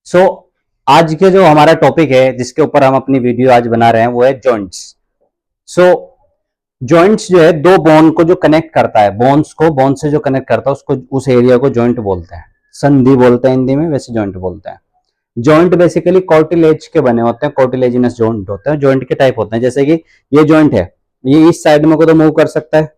सो आज के जो हमारा टॉपिक है जिसके ऊपर हम अपनी वीडियो आज बना रहे हैं वो है जॉइंट्स। सो जॉइंट्स जो है दो बोन को जो कनेक्ट करता है, बोन्स को बोन से जो कनेक्ट करता है उसको, उस एरिया को जॉइंट बोलते हैं। संधि बोलते हैं हिंदी में, वैसे जॉइंट बोलते हैं। जॉइंट बेसिकली कार्टिलेज के बने होते हैं, कार्टिलेजिनस जॉइंट होते हैं। जॉइंट के टाइप होते हैं, जैसे कि ये जॉइंट है, ये इस साइड में को तो मूव कर सकता है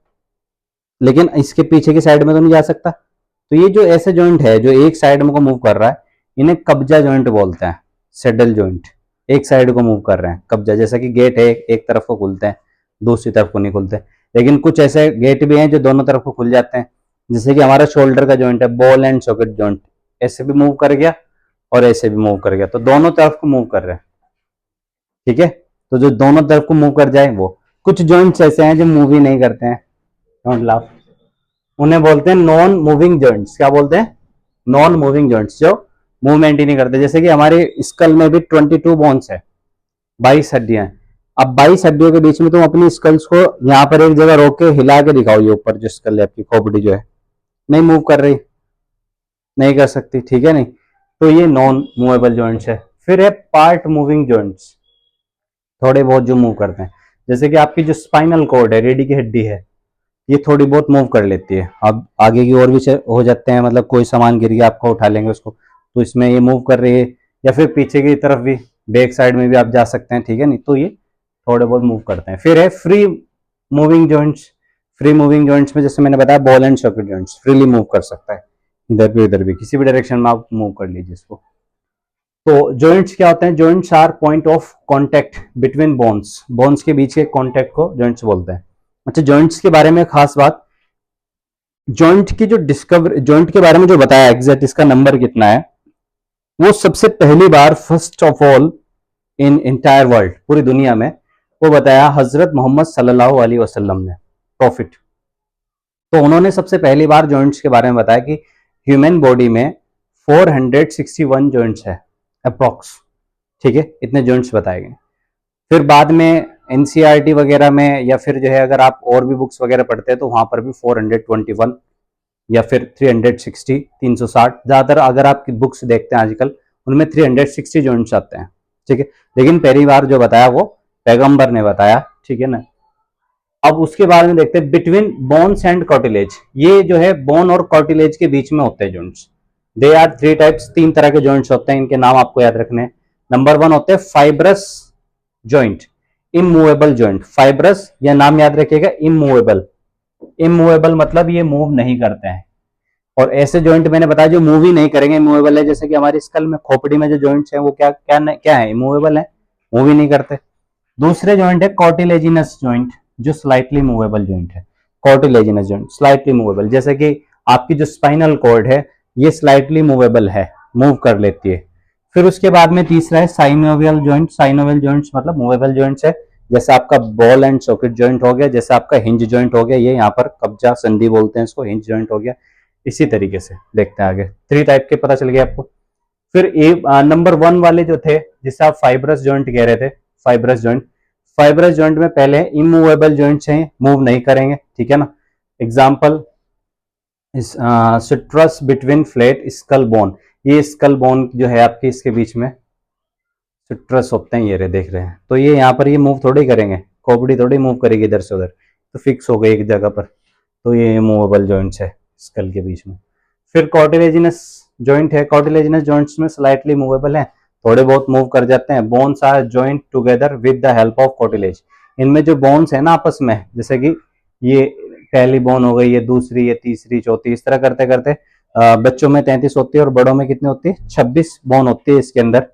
लेकिन इसके पीछे की साइड में तो नहीं जा सकता। तो ये जो ऐसे जॉइंट है जो एक साइड में को मूव कर रहा है, इन्हें कब्जा जॉइंट बोलते हैं। सेडल जॉइंट, एक साइड को मूव कर रहे हैं, कब्जा। जैसा कि गेट है, एक तरफ को खुलते हैं, दूसरी तरफ को नहीं खुलते। लेकिन कुछ ऐसे गेट भी हैं जो दोनों तरफ को खुल जाते हैं, जैसे कि हमारा शोल्डर का जॉइंट है, बॉल एंड सॉकेट जॉइंट। ऐसे भी मूव कर गया और ऐसे भी मूव कर गया, तो दोनों तरफ को मूव कर रहे हैं। ठीक है, तो जो दोनों तरफ को मूव कर जाए वो। कुछ जॉइंट्स ऐसे हैं जो मूव ही नहीं करते हैं, डोंट लाफ, उन्हें बोलते हैं नॉन मूविंग जॉइंट्स। क्या बोलते हैं? नॉन मूविंग जॉइंट्स, जो मूवमेंट ही नहीं करते। जैसे कि हमारे स्कल में भी 22 बोन्स है, 22 हड्डियां हैं। अब 22 हड्डियों के बीच में तुम अपनी स्कल्स को यहाँ पर एक जगह रोक के हिला के दिखाओ, ये ऊपर जो स्कल है आपकी खोपड़ी जो है, नहीं मूव कर रही, नहीं कर सकती, ठीक है नहीं। तो ये नॉन मूवेबल जॉइंट्स है। फिर है पार्ट मूविंग जॉइंट्स, थोड़े बहुत जो मूव करते हैं। जैसे कि आपकी जो स्पाइनल कॉर्ड है, रीढ़ की हड्डी है, ये थोड़ी बहुत मूव कर लेती है। अब आगे की ओर भी हो जाते हैं, मतलब कोई सामान गिर गया, आपको उठा लेंगे उसको, तो इसमें ये मूव कर रही है। या फिर पीछे की तरफ भी, बैक साइड में भी आप जा सकते हैं, ठीक है नहीं। तो ये थोड़े बहुत मूव करते हैं। फिर है free moving joints. Free moving joints में जैसे मैंने बताया, ball and socket joints freely move कर सकता है, इधर भी उधर भी, किसी भी डायरेक्शन में आप मूव कर लीजिए इसको। तो जॉइंट्स क्या होते हैं? Joints are point of contact between bones. Bones के बीच के कॉन्टेक्ट को जॉइंट्स बोलते हैं। अच्छा, जॉइंट्स के बारे में खास बात, जॉइंट की जो डिस्कवर, जॉइंट के बारे में जो बताया एग्जैक्ट इसका नंबर कितना है, वो सबसे पहली बार first of all in entire world, पूरी दुनिया में, वो बताया हजरत मोहम्मद सल्लल्लाहु अलैहि वसल्लम ने, प्रॉफिट। तो उन्होंने सबसे पहली बार जॉइंट्स के बारे में बताया कि ह्यूमन बॉडी में 461 जॉइंट्स है अप्रोक्स, ठीक है, इतने जॉइंट्स बताए गए। फिर बाद में एनसीईआरटी वगैरह में, या फिर जो है अगर आप और भी बुक्स वगैरह पढ़ते हैं तो वहां पर भी 421 या फिर 360, 360, ज्यादातर अगर आप बुक्स देखते हैं आजकल उनमें 360 जॉइंट्स आते हैं, ठीक है। लेकिन पहली बार जो बताया वो पैगंबर ने बताया, ठीक है ना। अब उसके बाद में देखते हैं बिटवीन बोन्स एंड कार्टिलेज। ये जो है बोन और कार्टिलेज के बीच में होते हैं joints. They are three types, तीन तरह के जॉइंट्स होते हैं, इनके नाम आपको याद रखने हैं। नंबर 1 होते हैं fibrous joint, immovable joint. Fibrous, या नाम याद रखिएगा, इमूवेबल। इमूवेबल मतलब ये मूव नहीं करते हैं। और ऐसे जॉइंट मैंने बताया जो मूव ही नहीं करेंगे, इमूवेबल है। जैसे कि हमारी स्कल में, खोपड़ी में जो जॉइंट्स हैं वो क्या क्या क्या है? इमूवेबल है, मूव ही नहीं करते। दूसरे जॉइंट है कॉर्टिलेजिनस जॉइंट, जो स्लाइटली मूवेबल जॉइंट है। कॉर्टिलेजिनस जॉइंट स्लाइटली मूवेबल, जैसे कि आपकी जो स्पाइनल कॉर्ड है ये स्लाइटली मूवेबल है, मूव कर लेती है। फिर उसके बाद में तीसरा है साइनोवियल जॉइंट। साइनोवियल जॉइंट्स मतलब मूवेबल जॉइंट्स है, जैसे आपका बॉल एंड सॉकेट जॉइंट हो गया, जैसे आपका हिंज जॉइंट हो गया, ये यहाँ पर कब्जा संधि बोलते हैं इसको, हिंज जॉइंट हो गया। इसी तरीके से देखते हैं आगे, 3 टाइप के पता चल गए आपको। फिर नंबर 1 वाले जो थे, जिसे आप फाइब्रस जॉइंट कह रहे थे, फाइब्रस जॉइंट। फाइब्रस जॉइंट में पहले इमूवेबल जॉइंट्स हैं, मूव नहीं करेंगे, ठीक है ना। Example, citrus between flat skull bone. ये स्कल बोन जो है आपके, इसके बीच में सिट्रस होते हैं, ये रहे, देख रहे हैं। तो ये यहाँ पर ये मूव थोड़ी करेंगे, खोपड़ी थोड़ी मूव करेगी इधर से उधर, तो फिक्स हो गई एक जगह पर। तो ये मूवेबल जॉइंट्स है स्कल के बीच में। फिर कॉर्टिलेजिनस जॉइंट है। कॉर्टिलेजिनस जॉइंट्स में स्लाइटली मूवेबल है, थोड़े बहुत मूव कर जाते हैं। Bones are joint together with the help of cartilage. इनमें जो बोन्स है ना आपस में, जैसे कि ये पहली बोन हो गई, ये दूसरी, ये तीसरी, चौथी, इस तरह करते करते बच्चों में 33 होती है और बड़ों में कितनी होती है? 26 बोन होती है इसके अंदर।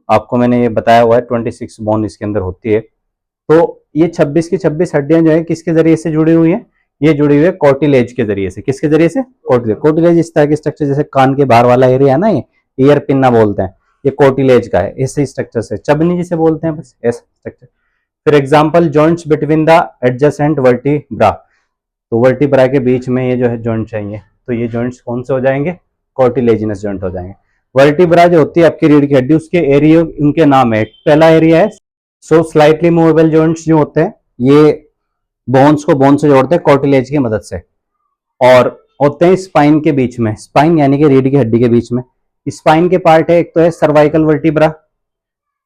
आपको मैंने ये बताया हुआ है, 26 बोन इसके अंदर होती है। तो ये 26 की 26 हड्डियां जो है किसके जरिए से जुड़ी हुई है? ये जुड़ी हुई है कॉर्टिलेज के जरिए से। किसके जरिए से? कॉर्टिलेज। कॉर्टिलेज इस तरह के स्ट्रक्चर, जैसे कान के बाहर वाला एरिया है ना, ये ईयर पिन्ना बोलते हैं, ये कॉर्टिलेज का है। ऐसे स्ट्रक्चर से, चबनी जिसे बोलते हैं, बस ऐसा स्ट्रक्चर। फिर example, joints between the adjacent vertebra. तो वर्टिब्रा के बीच में ये जो है जॉइंट चाहिए, तो ये जॉइंट्स कौन से हो जाएंगे? कॉर्टिलेजिनस जॉइंट हो जाएंगे। वर्टिब्रा जो होती है आपकी रीढ़ की हड्डी, उसके एरिया, उनके नाम है। पहला एरिया है सो स्लाइटली मूवेबल जॉइंट्स जो होते हैं, ये बोन्स को बोन से जोड़ते हैं कॉर्टिलेज की मदद से, और होते हैं स्पाइन के बीच में। स्पाइन यानी कि रीढ़ की हड्डी के बीच में, स्पाइन के पार्ट है, एक तो है सर्वाइकल वर्टिब्रा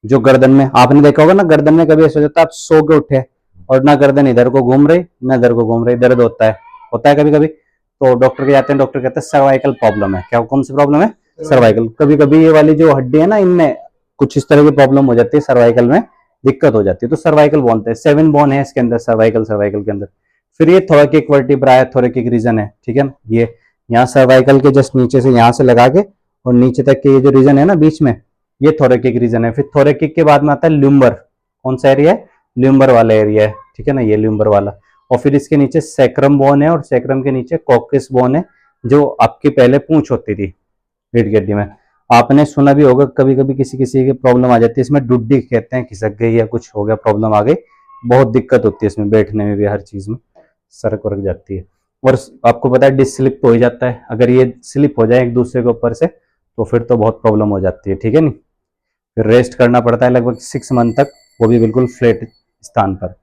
जो गर्दन में, आपने देखा होगा ना गर्दन में कभी ऐसा हो जाता है आप सो के उठे और ना गर्दन इधर को घूम रही ना इधर को घूम रही, दर्द होता है कभी कभी, तो डॉक्टर के जाते हैं, डॉक्टर कहते हैं सर्वाइकल प्रॉब्लम है। क्या कौन सी प्रॉब्लम है? सर्वाइकल। कभी कभी ये वाली जो हड्डी है ना इनमें कुछ इस तरह की प्रॉब्लम हो जाती है, सर्वाइकल में दिक्कत हो जाती है, तो सर्वाइकल बोनते हैं। 7 बोन है इसके अंदर, सर्वाइकल के अंदर। फिर ये थोरैकिक वर्टिब्रा है, थोरैकिक रीजन है, ठीक है ना, ये यहाँ सर्वाइकल के जस्ट नीचे से यहाँ से लगा के और नीचे तक के ये जो रीजन है ना बीच में, ये थोरैकिक रीजन है। फिर थोरैकिक के बाद में आता है ल्यूम्बर। कौन सा एरिया है? ल्यूम्बर वाला एरिया है, ठीक है ना, ये ल्यूम्बर वाला। और फिर इसके नीचे सैक्रम बोन है और सैक्रम के नीचे कॉक्सिस बोन है, जो आपकी पहले पूंछ होती थी रीढ़ की हड्डी में। आपने सुना भी होगा कभी कभी किसी किसी की प्रॉब्लम आ जाती है इसमें, डुड्डी कहते हैं, खिसक गई या कुछ हो गया, प्रॉब्लम आ गई, बहुत दिक्कत होती है इसमें, बैठने में भी, हर चीज में सरक वरक जाती है। और आपको पता है डिस्क स्लिप हो ही जाता है, अगर ये स्लिप हो जाए एक दूसरे के ऊपर से तो फिर तो बहुत प्रॉब्लम हो जाती है, ठीक है नहीं। फिर रेस्ट करना पड़ता है लगभग 6 मंथ तक, वो भी बिल्कुल फ्लैट स्थान पर,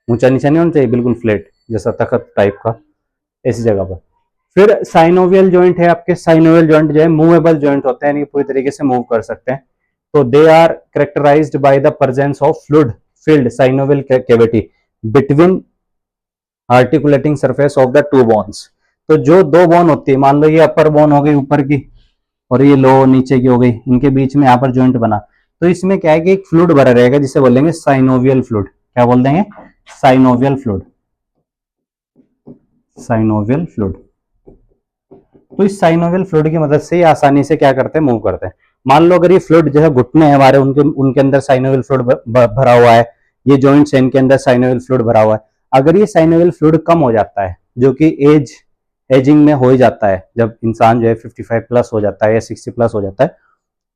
ऊंचा नीचा नहीं होना चाहिए, बिल्कुल फ्लैट जैसा तखत टाइप का, ऐसी जगह पर। फिर साइनोवियल जॉइंट है आपके। साइनोवियल जॉइंट जो है मूवेबल जॉइंट होते हैं, पूरी तरीके से मूव कर सकते हैं। तो they are characterised by the presence of fluid filled synovial cavity between articulating surface of the two bones. तो जो दो बोन होती है, मान लो ये अपर बोन हो गई ऊपर की और ये लो नीचे की हो गई, इनके बीच में यहाँ पर जॉइंट बना, तो इसमें क्या है कि एक फ्लूइड भरा रहेगा जिसे बोलेंगे साइनोवियल फ्लूइड। क्या बोल देंगे? Synovial fluid, synovial fluid. तो इस साइनोवियल फ्लूइड की मदद से ये आसानी से क्या करते हैं, मूव करते हैं। मान लो अगर ये फ्लूइड जैसे घुटने हैं हमारे, उनके अंदर साइनोवियल फ्लूइड भरा हुआ है, ये जॉइंट्स हैं इनके अंदर साइनोवियल फ्लूइड भरा हुआ है। अगर ये साइनोवियल फ्लूइड कम हो जाता है, जो कि एजिंग में हो ही जाता है, जब इंसान जो है 55 प्लस हो जाता है या 60 प्लस हो जाता है,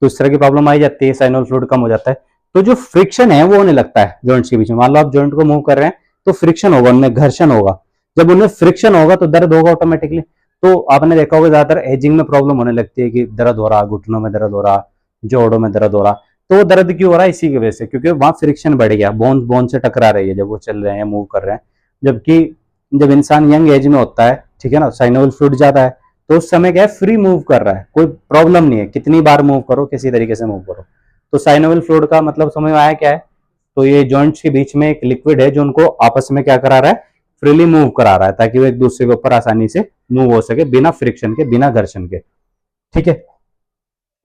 तो इस तरह की प्रॉब्लम आई जाती है, साइनोवियल फ्लूइड कम हो जाता है, तो जो फ्रिक्शन है वो होने लगता है जॉइंट्स के बीच में। मान लो आप जॉइंट को मूव कर रहे हैं तो फ्रिक्शन होगा, उनमें घर्षण होगा, जब उनमें फ्रिक्शन होगा तो दर्द होगा ऑटोमेटिकली। तो आपने देखा होगा ज्यादातर एजिंग में प्रॉब्लम होने लगती है कि दर्द हो रहा, घुटनों में दर्द हो रहा, जोड़ों में दर्द हो रहा। तो दर्द क्यों हो रहा है? इसी की वजह से, क्योंकि वहां फ्रिक्शन बढ़ गया, बोन बोन से टकरा रही है जब वो चल रहे हैं, मूव कर रहे हैं। जबकि जब इंसान यंग एज में होता है, ठीक है ना, साइनोवियल फ्लूइड ज्यादा है, तो उस समय क्या है, फ्री मूव कर रहा है, कोई प्रॉब्लम नहीं है, कितनी बार मूव करो, किसी तरीके से मूव करो। तो साइनोवियल फ्लूइड का मतलब समझ में आया क्या है? तो ये जॉइंट्स के बीच में एक लिक्विड है जो उनको आपस में क्या करा रहा है, फ्रीली मूव करा रहा है, ताकि वो एक दूसरे के ऊपर आसानी से मूव हो सके, बिना फ्रिक्शन के, बिना घर्षण के, ठीक है।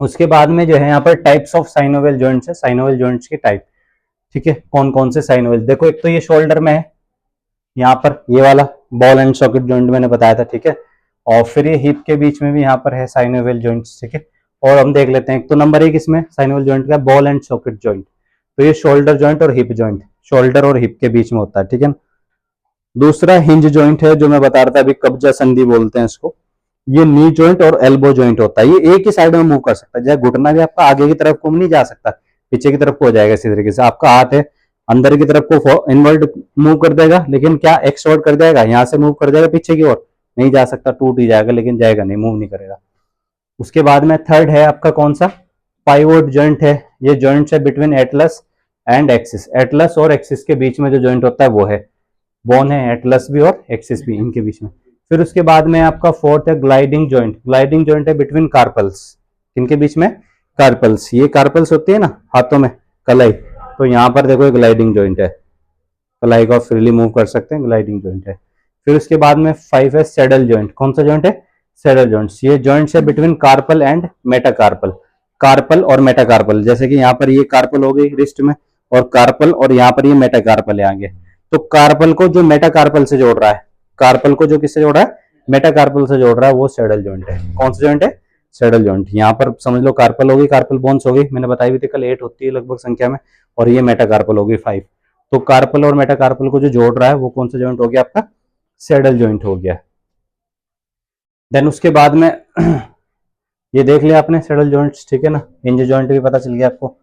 उसके बाद में जो है यहाँ पर टाइप्स ऑफ साइनोवियल जॉइंट्स है, साइनोवियल जॉइंट्स के टाइप, ठीक है, कौन कौन से साइनोवियल। देखो एक तो ये शोल्डर में है, यहाँ पर ये वाला बॉल एंड सॉकेट जॉइंट मैंने बताया था, ठीक है। और फिर ये हिप के बीच में भी यहाँ पर है साइनोवियल जॉइंट्स, ठीक है। और हम देख लेते हैं, एक तो नंबर 1 इसमें साइनोवियल जॉइंट का बॉल एंड सॉकेट जॉइंट, तो ये शोल्डर जॉइंट और हिप जॉइंट, शोल्डर और हिप के बीच में होता है, ठीक है। दूसरा हिंज जॉइंट है, जो मैं बता रहा था अभी, कब्जा संधि बोलते हैं इसको। ये नी जॉइंट और एल्बो जॉइंट होता है, ये एक ही साइड में मूव कर सकता है, जैसे घुटना भी आपका आगे की तरफ को नहीं जा सकता, पीछे की तरफ को हो जाएगा। इसी तरीके से आपका हाथ है, अंदर की तरफ को इनवर्ड मूव कर देगा, लेकिन क्या एक्सवर्ड कर जाएगा, यहाँ से मूव कर जाएगा पीछे की ओर, नहीं जा सकता, टूट ही जाएगा, लेकिन जाएगा नहीं, मूव नहीं करेगा। उसके बाद में थर्ड है आपका कौन सा, पाइवोट जॉइंट है। ये जॉइंट है between Atlas and axis, Atlas और एक्सिस के बीच में जो जॉइंट होता है वो है, बोन है एटलस भी और एक्सिस भी, इनके बीच में। फिर उसके बाद में आपका फोर्थ है ग्लाइडिंग जॉइंट। ग्लाइडिंग जॉइंट है बिटवीन कार्पल्स, इनके बीच में कार्पल्स, ये कार्पल्स होती है ना हाथों में, कलाई, तो यहाँ पर देखो ग्लाइडिंग जॉइंट है, कलाई को फ्रीली मूव कर सकते हैं, ग्लाइडिंग जॉइंट है। फिर उसके बाद में 5 है सैडल जॉइंट। कौन सा जॉइंट है? Saddle joints. ये जॉइंट्स है between carpal and metacarpal, carpal और मेटाकार्पल, जैसे कि यहाँ पर ये कार्पल हो गई रिस्ट में, और कार्पल, और यहाँ पर ये मेटाकार्पल है आगे। तो कार्पल को जो मेटाकार्पल से जोड़ रहा है, कार्पल को जो किससे जोड़ रहा है, मेटाकार्पल से जोड़ रहा है, वो सैडल जॉइंट है। कौन सा जॉइंट है? Saddle joint. यहाँ पर समझ लो कार्पल होगी, कार्पल बोन्स हो गई, मैंने बताई भी थी कल 8 होती है लगभग संख्या में, और ये मेटाकार्पल होगी 5। तो कार्पल और मेटाकार्पल को जो जोड़ रहा है वो कौन सा जॉइंट हो गया आपका? सैडल जॉइंट हो गया। देन उसके बाद में ये देख लिया आपने सैडल जॉइंट्स, ठीक है ना, हिंज जॉइंट भी पता चल गया आपको।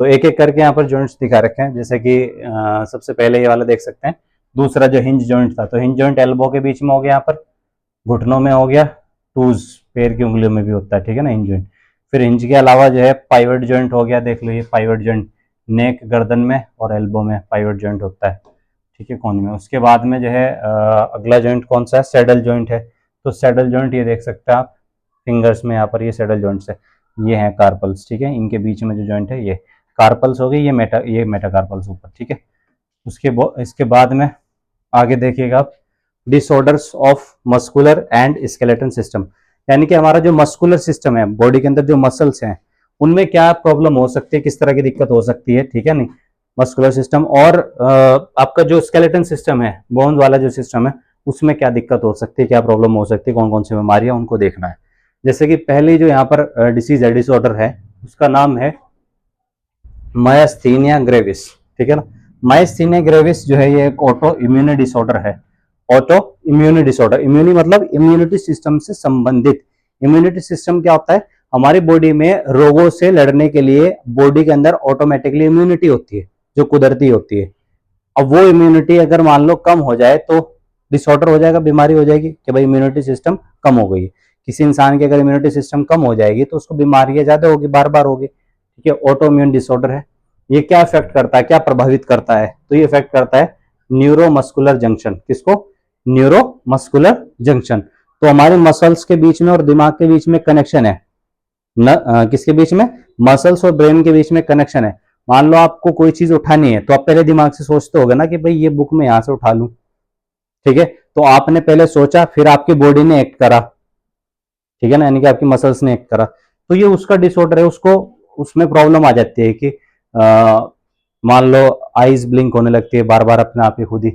तो एक एक करके यहाँ पर जॉइंट्स दिखा रखे हैं, जैसे कि सबसे पहले ये वाला देख सकते हैं, दूसरा जो हिंज जॉइंट था, तो हिंज जॉइंट एल्बो के बीच में हो गया, यहाँ पर घुटनों में हो गया, टूज पैर की उंगलियों में भी होता है, ठीक है ना, हिंज जॉइंट। फिर हिंज के अलावा जो है पाइवट जॉइंट हो गया, देख लो ये पाइवट जॉइंट, नेक, गर्दन में और एल्बो में पाइवट जॉइंट होता है, ठीक है, कोहनी में। उसके बाद में जो है अगला जॉइंट कौन सा है? सैडल जॉइंट है। तो सैडल जॉइंट ये देख सकते हैं आप फिंगर्स में, यहाँ पर ये सैडल जॉइंट्स है। ये हैं कार्पल्स, ठीक है, इनके बीच में जो जॉइंट है ये कार्पल्स हो गई, ये मेटाकार्पल्स ऊपर, ठीक है। इसके बाद में आगे देखिएगा आप, disorders of muscular and skeleton system, यानी कि हमारा जो मस्कुलर सिस्टम है, बॉडी के अंदर जो मसल्स हैं, उनमें क्या प्रॉब्लम हो सकती है, किस तरह की दिक्कत हो सकती है, ठीक है नहीं, मस्कुलर सिस्टम। और आपका जो स्केलेटन सिस्टम है, बोन वाला जो सिस्टम है, उसमें क्या दिक्कत हो सकती है, क्या प्रॉब्लम हो सकती है, कौन कौन सी बीमारियां, उनको देखना है। जैसे कि पहली जो यहाँ पर डिसीज है, डिसऑर्डर है, उसका नाम है मायस्थीनिया ग्रेविस, ठीक है ना। मायस्थीनिया ग्रेविस जो है ये एक ऑटो इम्यून डिसऑर्डर है। ऑटो इम्यून डिसऑर्डर, इम्यूनी मतलब इम्यूनिटी सिस्टम से संबंधित। इम्यूनिटी सिस्टम क्या होता है, हमारी बॉडी में रोगों से लड़ने के लिए बॉडी के अंदर ऑटोमेटिकली इम्यूनिटी होती है, जो कुदरती होती है। अब वो इम्यूनिटी अगर मान लो कम हो जाए तो डिसऑर्डर हो जाएगा, बीमारी हो जाएगी कि भाई इम्यूनिटी सिस्टम कम हो गई। किसी इंसान की अगर इम्यूनिटी सिस्टम कम हो जाएगी तो उसको बीमारियां ज्यादा होगी, बार बार होगी, ठीक है। ऑटो इम्यून डिसऑर्डर है। ये क्या इफेक्ट करता है, क्या प्रभावित करता है, तो ये इफेक्ट करता है न्यूरोमस्कुलर जंक्शन। किसको, न्यूरोमस्कुलर जंक्शन। तो हमारे मसल्स के बीच में और दिमाग के बीच में कनेक्शन है किसके बीच में, मसल्स और ब्रेन के बीच में कनेक्शन है। मान लो आपको कोई चीज उठानी है तो आप पहले दिमाग से सोचते होगे ना कि भाई ये बुक मैं यहां से उठा लूं, ठीक है। तो आपने पहले सोचा, फिर आपकी बॉडी ने एक्ट करा, ठीक है ना, यानी कि आपकी मसल्स ने एक्ट करा। तो ये उसका डिसऑर्डर है, उसको उसमें प्रॉब्लम आ जाती है कि मान लो आईज ब्लिंक होने लगती है बार बार अपने आप ही खुद ही,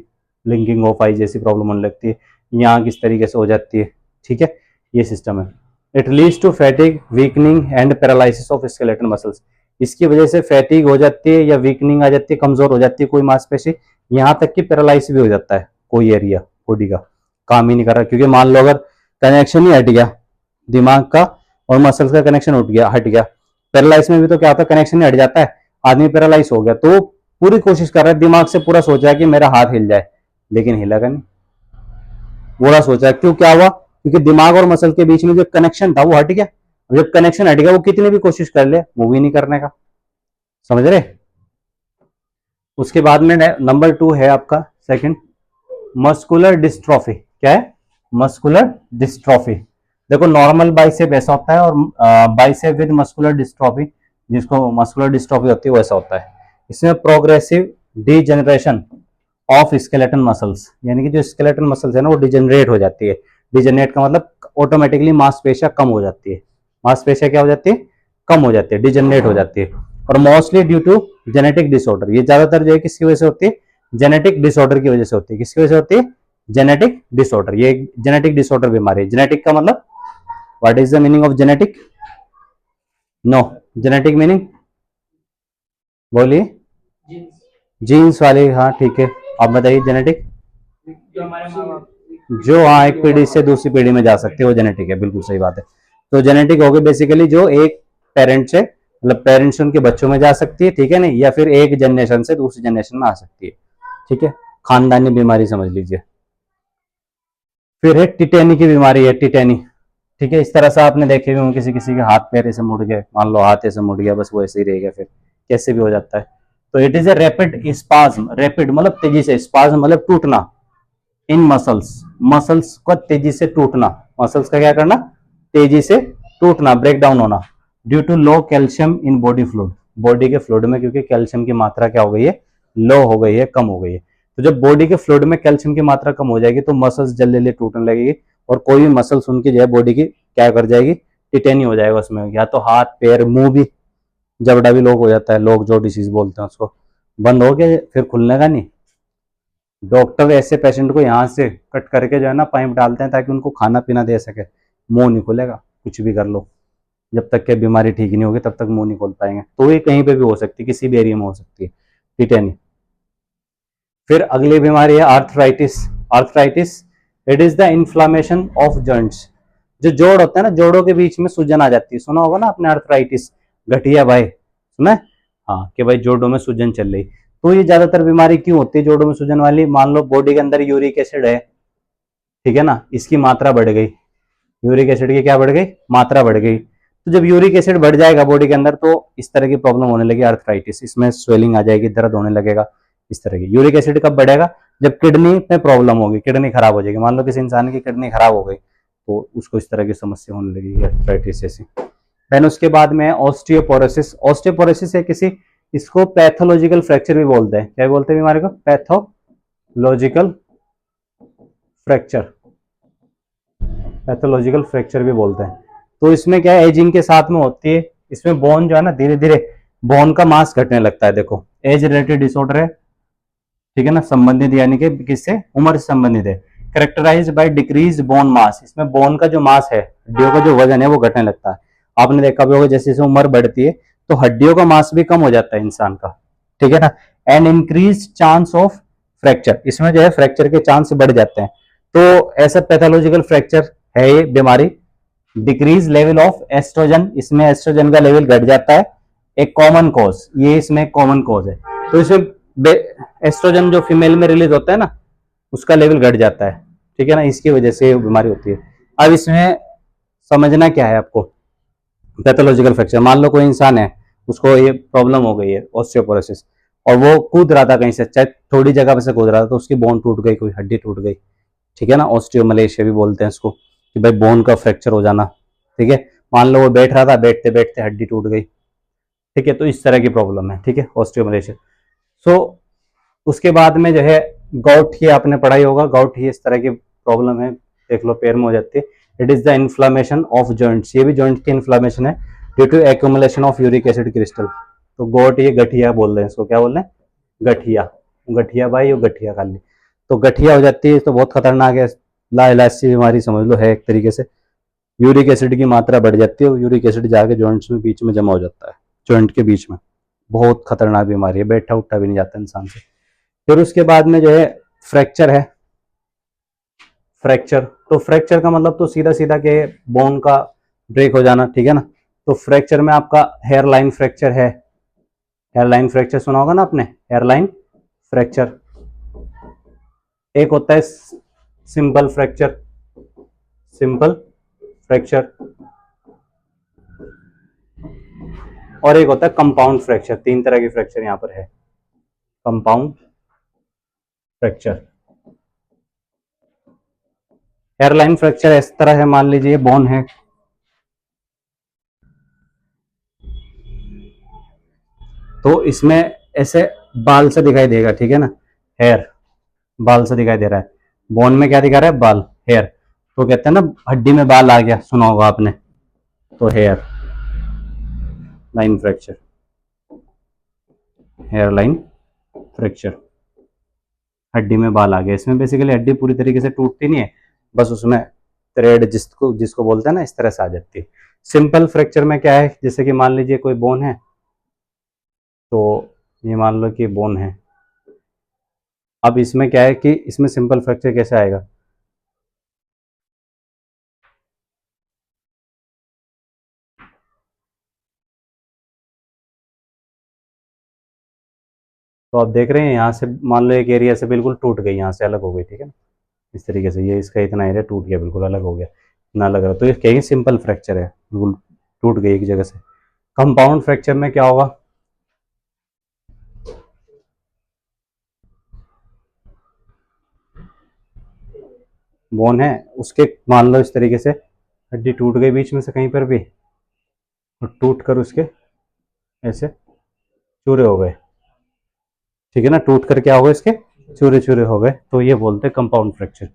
ब्लिंकिंग ऑफ आई जैसी प्रॉब्लम होने लगती है, यहाँ किस तरीके से हो जाती है, ठीक है। ये सिस्टम है। It leads to fatigue, weakening and paralysis of skeletal muscles. इसकी वजह से फैटिग हो जाती है या वीकनिंग आ जाती है, कमजोर हो जाती है कोई मांसपेशी, यहाँ तक कि पैरालाइज भी हो जाता है कोई एरिया बॉडी का, काम ही नहीं कर रहा। क्योंकि मान लो अगर कनेक्शन ही हट गया दिमाग का और मसल्स का, कनेक्शन हट गया। पैरालाइज में भी तो क्या होता है, कनेक्शन ही हट जाता है, आदमी पैरालाइज हो गया तो पूरी कोशिश कर रहा है, दिमाग से पूरा सोचा है कि मेरा हाथ हिल जाए, लेकिन हिलेगा नहीं। पूरा सोचा है, क्यों, क्या हुआ, क्योंकि दिमाग और मसल के बीच में जो कनेक्शन था वो हट गया। जब कनेक्शन हट गया, वो कितनी भी कोशिश कर ले, मूव ही नहीं करने का, समझ रहे। उसके बाद में नंबर 2 है आपका सेकंड, मस्कुलर डिस्ट्रॉफी। क्या है, मस्कुलर डिस्ट्रॉफी। देखो नॉर्मल बाइसेप ऐसा होता है और बाइसेप विद मस्कुलर डिस्ट्रॉफी, जिसको मस्कुलर डिस्ट्रॉफी होती है, वैसा होता है। इसमें progressive degeneration of skeleton muscles, यानी कि जो स्केलेटन मसल्स है ना वो डिजेनरेट हो जाती है। डिजेनरेट का मतलब ऑटोमेटिकली मांसपेशियां कम हो जाती है, मांसपेशियां क्या हो जाती है, कम हो जाती है, डिजेनरेट हो जाती है। और mostly due to genetic disorder, ये ज्यादातर जो है किसकी वजह से होती है, जेनेटिक डिसऑर्डर की वजह से होती है। किसकी वजह से होती है, जेनेटिक डिसऑर्डर। ये जेनेटिक डिसऑर्डर बीमारी है। जेनेटिक का मतलब, what is the meaning of genetic, no, genetic meaning बोलिए, जीन्स वाले, हाँ ठीक है। आप बताइए जेनेटिक, जो हाँ एक पीढ़ी से दूसरी पीढ़ी में जा सकती है वो जेनेटिक है, बिल्कुल सही बात है। तो जेनेटिक हो गई बेसिकली जो एक पेरेंट से, मतलब पेरेंट्स उनके बच्चों में जा सकती है, ठीक है नहीं, या फिर एक जनरेशन से दूसरी जनरेशन में आ सकती है, ठीक है, खानदानी बीमारी समझ लीजिए। फिर है टिटेनी की बीमारी है, टिटेनी, ठीक है। इस तरह से आपने देखे हुए किसी किसी के हाथ पैर ऐसे मुड़ गए, मान लो हाथ ऐसे मुड़ गया, बस वो ऐसे ही रह गया, फिर कैसे भी हो जाता है। तो it is a rapid spasm, rapid मतलब तेजी से, स्पाज्म मतलब टूटना, इन मसल्स, मसल्स का तेजी से टूटना, मसल्स का क्या करना, तेजी से टूटना, ब्रेक डाउन होना, due to low calcium in body fluid, body के फ्लूइड में क्योंकि कैल्शियम की मात्रा क्या हो गई है, लो हो गई है, कम हो गई है। तो जब बॉडी के फ्लूइड में कैल्शियम की मात्रा कम हो जाएगी तो मसल्स जल्दी जल्दी टूटने लगेगी, और कोई भी मसल्स उनकी जो है बॉडी की क्या कर जाएगी, टिटेनी हो जाएगा उसमें, या तो हाथ पैर मुंह भी, जबड़ा भी लोग हो जाता है, लोग जो डिसीज बोलते हैं उसको, बंद हो गया फिर खुलने का नहीं। डॉक्टर ऐसे पेशेंट को यहाँ से कट करके जो है ना पाइप डालते हैं ताकि उनको खाना पीना दे सके, मुंह नहीं खुलेगा, कुछ भी कर लो, जब तक के बीमारी ठीक नहीं होगी तब तक मुंह नहीं खोल पाएंगे। तो ये कहीं पे भी हो सकती है, किसी भी एरिया में हो सकती है टिटेनी। फिर अगली बीमारी है arthritis. Arthritis, it is the inflammation of joints. जो जोड़ होता है ना, जोड़ों के बीच में सूजन आ जाती है, सुना होगा ना आपने आर्थराइटिस, गठिया भाई, सुना है, हाँ, कि भाई जोड़ों में सूजन चल रही। तो ये ज्यादातर बीमारी क्यों होती है जोड़ों में सूजन वाली, मान लो बॉडी के अंदर यूरिक एसिड है, ठीक है ना, इसकी मात्रा बढ़ गई, यूरिक एसिड की क्या बढ़ गई, मात्रा बढ़ गई। तो जब यूरिक एसिड बढ़ जाएगा बॉडी के अंदर तो इस तरह की प्रॉब्लम होने लगी आर्थराइटिस, इसमें स्वेलिंग आ जाएगी, दर्द होने लगेगा, इस तरह की। यूरिक एसिड कब बढ़ेगा, जब किडनी में प्रॉब्लम होगी, किडनी खराब हो जाएगी, मान लो किसी इंसान की किडनी खराब हो गई तो उसको इस तरह की समस्या होने लगेगी, आर्थराइटिस जैसी। देन उसके बाद में ऑस्टियोपोरोसिस। ऑस्टियोपोरोसिस है किसी, इसको पैथोलॉजिकल फ्रैक्चर भी बोलते हैं। क्या बोलते हैं बीमारी को? पैथोलॉजिकल फ्रैक्चर, पैथोलॉजिकल फ्रैक्चर भी बोलते हैं। तो इसमें क्या है, एजिंग के साथ में होती है। इसमें बोन जो है ना, धीरे धीरे बोन का मास घटने लगता है। देखो, एज रिलेटेड डिसऑर्डर है, ठीक है ना, संबंधित यानी कि किससे, उम्र से संबंधित है। Characterise by decrease bone mass, इसमें बोन का जो मास है, हड्डियों का जो वजन है वो घटने लगता है। आपने देखा भी होगा जैसे जैसे उम्र बढ़ती है तो हड्डियों का मास भी कम हो जाता है इंसान का, ठीक है ना। And increase chance of fracture, इसमें जो है फ्रैक्चर के चांस बढ़ जाते हैं। तो ऐसा पैथोलॉजिकल फ्रैक्चर है ये बीमारी। डिक्रीज लेवल ऑफ एस्ट्रोजन, इसमें एस्ट्रोजन का लेवल घट जाता है। एक कॉमन कॉज, ये इसमें कॉमन कॉज है। तो इसमें एस्ट्रोजन जो फीमेल में रिलीज होता है ना, उसका लेवल घट जाता है, ठीक है ना, इसकी वजह से ये बीमारी होती है। अब इसमें समझना क्या है आपको, पैथोलॉजिकल फ्रैक्चर, मान लो कोई इंसान है, उसको ये प्रॉब्लम हो गई है ऑस्टियोपोरोसिस, और वो कूद रहा था कहीं से, चाहे थोड़ी जगह से कूद रहा था, तो उसकी बोन टूट गई, कोई हड्डी टूट गई, ठीक है ना, ऑस्टियोमलेशिया भी बोलते हैं इसको, कि भाई बोन का फ्रैक्चर हो जाना, ठीक है। मान लो वो बैठ रहा था, बैठते बैठते हड्डी टूट गई, ठीक है, तो इस तरह की प्रॉब्लम है, ठीक है, ऑस्टियोमलेशिया। सो उसके बाद में जो है गाउट, ही आपने पढ़ाई होगा, गाउट ही इस तरह की प्रॉब्लम है, देख लो पैर में हो जाती है। It is the inflammation of joints, ये भी जॉइंट की इन्फ्लामेशन है due to accumulation of uric acid crystal. तो गोट, ये गठिया बोल रहे हैं इसको, क्या बोल रहे हैं, गठिया, गठिया भाई, वो गठिया खाली, तो गठिया हो जाती है, तो बहुत खतरनाक है, लाइलासी बीमारी समझ लो है एक तरीके से। यूरिक एसिड की मात्रा बढ़ जाती है, और यूरिक एसिड जाके जॉइंट्स में बीच में जमा हो जाता है, जॉइंट के बीच में। बहुत खतरनाक बीमारी है, बैठा उठा भी नहीं जाता इंसान से। फिर उसके बाद में जो है फ्रैक्चर है। फ्रैक्चर, तो फ्रैक्चर का मतलब तो सीधा सीधा के बोन का ब्रेक हो जाना, ठीक है ना। तो फ्रैक्चर में आपका हेयरलाइन फ्रैक्चर है, हेयरलाइन फ्रैक्चर सुना होगा ना आपने, हेयरलाइन फ्रैक्चर। एक होता है सिंपल फ्रैक्चर, सिंपल फ्रैक्चर, और एक होता है कंपाउंड फ्रैक्चर। तीन तरह की फ्रैक्चर यहां पर है। कंपाउंड फ्रैक्चर, हेयरलाइन फ्रैक्चर इस तरह है, मान लीजिए बोन है, तो इसमें ऐसे बाल से दिखाई देगा, ठीक है ना, हेयर, बाल से दिखाई दे रहा है। बोन में क्या दिखा रहा है, बाल, हेयर। तो कहते हैं ना हड्डी में बाल आ गया, सुना होगा आपने, तो hair line fracture, hair line fracture, हड्डी में बाल आ गया। इसमें बेसिकली हड्डी पूरी तरीके से टूटती नहीं है, बस उसमें थ्रेड जिसको जिसको बोलते हैं ना, इस तरह से आ जाती है। सिंपल फ्रैक्चर में क्या है, जैसे कि मान लीजिए कोई बोन है, तो ये मान लो कि बोन है। अब इसमें क्या है कि इसमें सिंपल फ्रैक्चर कैसे आएगा, तो आप देख रहे हैं यहाँ से, मान लो एक एरिया से बिल्कुल टूट गई, यहाँ से अलग हो गई, ठीक है ना, इस तरीके से, ये इसका इतना एरिया टूट गया, बिल्कुल अलग हो गया, ना लग रहा, तो ये कहीं सिंपल फ्रैक्चर है, बिल्कुल टूट गई एक जगह से। कंपाउंड फ्रैक्चर में क्या होगा, बोन है, उसके मान लो इस तरीके से हड्डी टूट गई बीच में से कहीं पर भी, और टूट कर उसके ऐसे चूरे हो गए, ठीक है ना, टूट कर क्या हो गए, इसके चूरे चूरे हो गए, तो ये बोलते हैं कंपाउंड फ्रैक्चर।